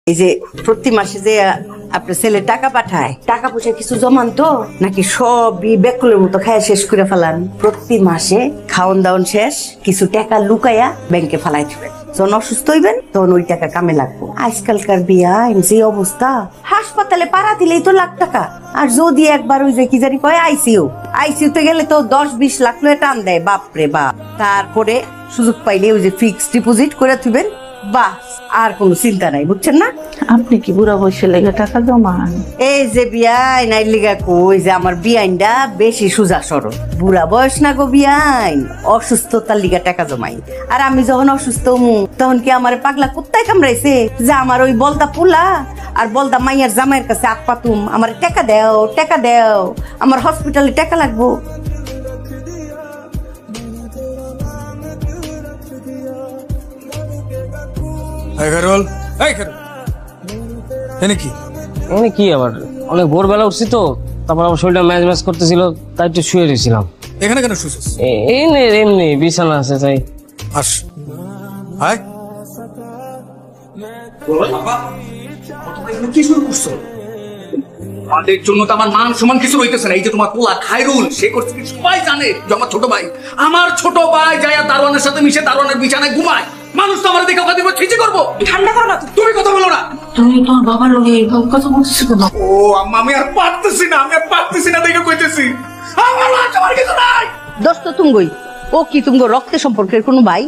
এই যে প্রতি মাসে যে আপনার ছেলে টাকা পাঠায়, টাকা পয়সা কিছু জমান তো নাকি সবই বেকুলের মতো খায় শেষ করে ফেলান? প্রতি মাসে খাওয়ান দাওয়ান শেষ, কিছু টাকা লুকাইয়া ব্যাংকে ফেলাই দিবেন। যখন অসুস্থ হইবেন তখন ওই টাকা কামে লাগবো। আজকালকার বিয়া যে অবস্থা, হাসপাতালে পাড়া দিলেই তো লাখ টাকা। আর যদি একবার ওই যে কি জানি কয় আইসিইউ তে গেলে তো 10-20 লাখ টান দেয়, বাপরে বাপ। তারপরে সুযোগ পাইলে ওই যে ফিক্সড ডিপোজিট করে থুবেন, বাস আর কোনো চিন্তা নাই, বুঝছেন না? আপনি কি বুড়া বয়সে লেগে টাকা জমান? এই যে বিয়াইন আইন লিগা কই যে আমার বিয়াইনটা বেশি সুজা সরল। বুড়া বয়স না গো বিয়াইন, অসুস্থতার লিগা টাকা জমাই। আর আমি যখন অসুস্থ হমু তখন কি আমার পাগলা কুত্তায় কামড়াইছে যে আমার ওই বলদা পুলা আর বলদা মাইয়ার জামাইয়ের কাছে আত পাতুম, আমার টাকা দেও, আমার হসপিটালে টাকা লাগবো। কি আবার অনেক ভোরবেলা উঠছি তো, তারপর আমার শরীরটা ম্যাজ করতেছিল, তাই একটু শুয়ে রয়েছিলাম। এখানে কেন শুয়েছিস? এমনি বিছানা আছে তাই। আস হাই কি শুরু করছো? আমাদের জন্য তো আমার মান সমান কিছু হইতেছে না। এই যে তোমার পোলা খায়রুল, সে করছে কি সবাই জানে যে আমার ছোট ভাই যায়া দারোয়ানের সাথে মিশে দারোয়ানের বিছানায় ঘুমায়। মানুষ তো আমার দেখে ওকে দিব ছিচি করবো। ঠান্ডা করো না, তুমি কথা বলো না। তুমি তোমার বাবার লগে এইভাবে কথা বলতেছো কেন? ও আম্মা, আমি আর পারতেছি না দেখে কইতেছি আমার লাজ আমার কিছু নাই। দোস্ত তুমগই, ও কি তুমগো রক্তের সম্পর্কের কোনো ভাই?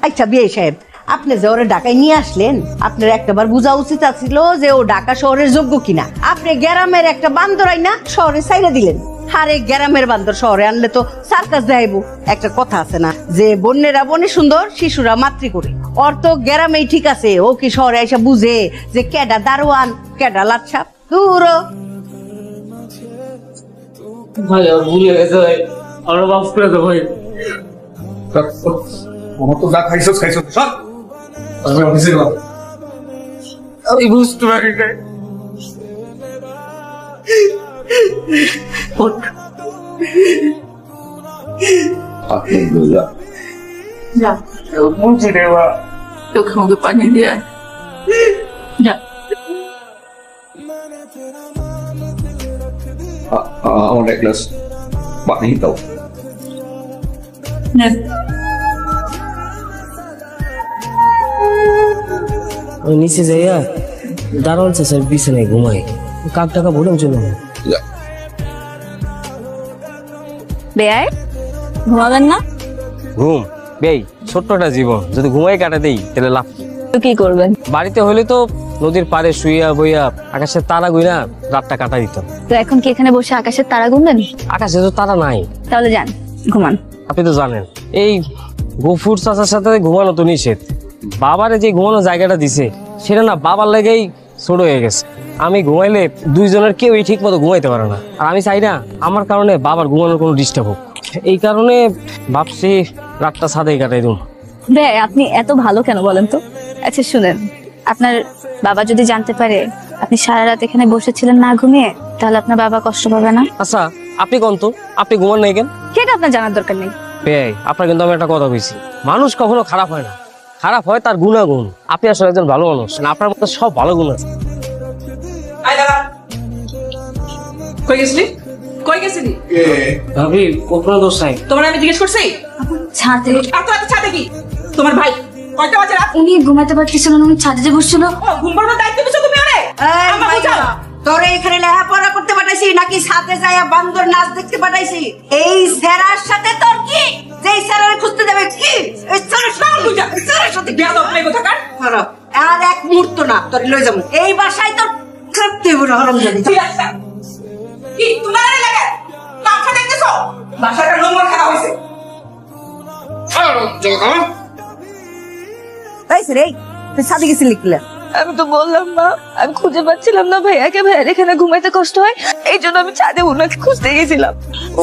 আচ্ছা বিয়ে সাহেব, আপনি যে ওরে ঢাকায় নিয়ে আসলেন, আপনার একটাবার বোঝা উচিত ছিল যে ও ঢাকা শহরের যোগ্য কিনা। আপনি গ্রামের একটা বান্দরাই না শহরে ছাইরা দিলেন। আরে গ্রামের বান্দর শহরে আনলে তো সার্কাস দেখাইবো। একটা কথা আছে না যে বন্যেরা বনে সুন্দর, শিশুরা মাতৃ করে। ওর তো গ্রামেই ঠিক আছে, ও কি শহরে এসে বুঝে যে কেডা দারোয়ান কেডা লাচ্ছাপ? দূর ভাই ভুলে গেছে ভাই, আরো মাফ করে দে ভাই। আমার তো যা খাইছো সব আমি অফিসে গেলাম। আমি বুঝতে পারি নাই। চোখে মুখে পানি দিয়ে আমার এক গ্লাস পানি দাও। ওই নিচে যাইয়া দারোয়ান চাচার বিছানায় ঘুমাই, কাক টাকা বললাম চলো। বেয়াই ঘুমাবেন না? ঘুম বেই ছোট্টটা জীবন, যদি ঘুমাই কাটা দেই তাহলে লাভ কি? তো কি করবেন? বাড়িতে হলে তো নদীর পাড়ে শুইয়া বইয়া আকাশের তারা গুইনা রাতটা কাটা দিতাম। তো এখন কি এখানে বসে আকাশের তারা গুনবেন? আকাশে তো তারা নাই। তাহলে যান ঘুমান। আপনি তো জানেন এই গফুর চাচার সাথে ঘুমানো তো নিষেধ। বাবারে যে ঘুমানোর জায়গাটা দিছে সেটা না বাবার লেগেই ছোট হয়ে গেছে। আমি ঘুমাইলে দুইজনের কেউই ঠিক মতো ঘুমাইতে পারে না, আর আমি চাই না আমার কারণে বাবার ঘুমানোর কোনো ডিস্টার্ব হোক। এই কারণে ভাবছি রাতটা ছাদেই কাটাই দেব। ভাই আপনি এত ভালো কেন বলেন তো? আচ্ছা শুনেন, আপনার বাবা যদি জানতে পারে আপনি সারা রাত এখানে বসেছিলেন না ঘুমিয়ে, তাহলে আপনার বাবা কষ্ট পাবে না? আচ্ছা আপনি কোন তো, আপনি ঘুমান নাই কেন? সেটা আপনার জানার দরকার নেই। ভাই আপনার কিন্তু আমি একটা কথা কইছি, মানুষ কখনো খারাপ হয় না, খারাপ হয় তার গুণাগুণ। আপনি আসলে একজন ভালো মানুষ, আপনার মধ্যে সব ভালো গুণ আছে। ভাবি কোন দোষ নাই তোমার? আমি জিজ্ঞেস করছি ছাদে। ছাদে কি তোমার ভাই কয়টা বাজে রাত? উনি ঘুমাতে পারতেছিলেন, উনি ছাদে যে বসছিল। ঘুম পাড়ানোর দায়িত্ব দিছো তুমি? তোরে এখানে লেখাপড়া করতে পাঠাইছি নাকি সাথে যাইয়া বান্দর নাচ দেখতে পাঠাইছি? এই স্যারের সাথে তোর কি? যেই স্যারের খুঁজতে যাবে কি? এই স্যারের সাথে আর এক মুহূর্ত না তোর লই যাবো। এই বাসায় তোর থাকতে হবে হারামজাদি। কি তোমার লাগে বাসা দেখতেছো? বাসাটা নম্বর খারাপ হইছে। তাই রে তুই সাথে গেছিলি কিলা? আমি তো বললাম না, আমি খুঁজে পাচ্ছিলাম না ভাইয়াকে, ভাইয়ার এখানে ঘুমাইতে কষ্ট হয়, এই জন্য আমি ছাদে ওনাকে খুঁজতে গেছিলাম।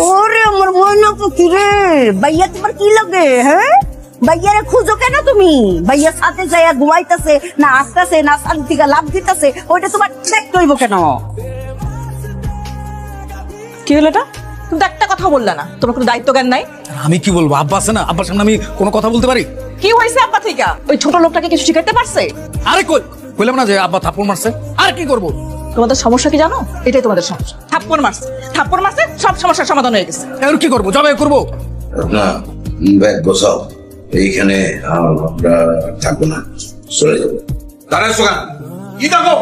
ওরে আমার ময়না পাখি রে, ভাইয়া তোমার কি লাগে? হ্যাঁ ভাইয়ারে খুঁজো কেন তুমি? ভাইয়া সাথে যাইয়া ঘুমাইতেছে না আসতেছে না সাথে থেকে লাভ দিতেছে, ওইটা তোমার দেখতে হইব কেন? কি হলো এটা? তুমি তো একটা কথা বললে না, তোমার কোনো দায়িত্ব জ্ঞান নাই। আমি কি বলবো? আব্বা আছে না, আব্বার সামনে আমি কোনো কথা বলতে পারি? কি হয়েছে আব্বা থেকে? ওই ছোট লোকটাকে কিছু শিখাইতে পারছে? আরে কই বললাম না যে আব্বা থাপ্পড় মারছে, আর কি করবো? তোমাদের সমস্যা কি জানো? এটাই তোমাদের সমস্যা। থাপ্পড় মারছে সব সমস্যার সমাধান হয়ে গেছে। এখন কি করবো? জবাই করবো? না, ব্যাগ গোছাও, এইখানে আমরা থাকবো না, চলে যাবো। দাঁড়ায় সোগান, কি দেখো?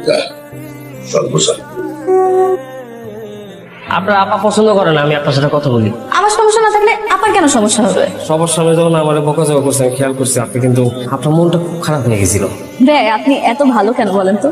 যা, সব গোছাও। আপনার আপা পছন্দ করে না আমি আপনার সাথে কথা বলি। আমার সমস্যা না থাকলে আপনার কেন সমস্যা হবে? সবার সামনে যখন আমার বকাঝকা করছে আমি খেয়াল করছি আপনি কিন্তু আপনার মনটা খুব খারাপ হয়ে গেছিল। ভাই আপনি এত ভালো কেন বলেন তো?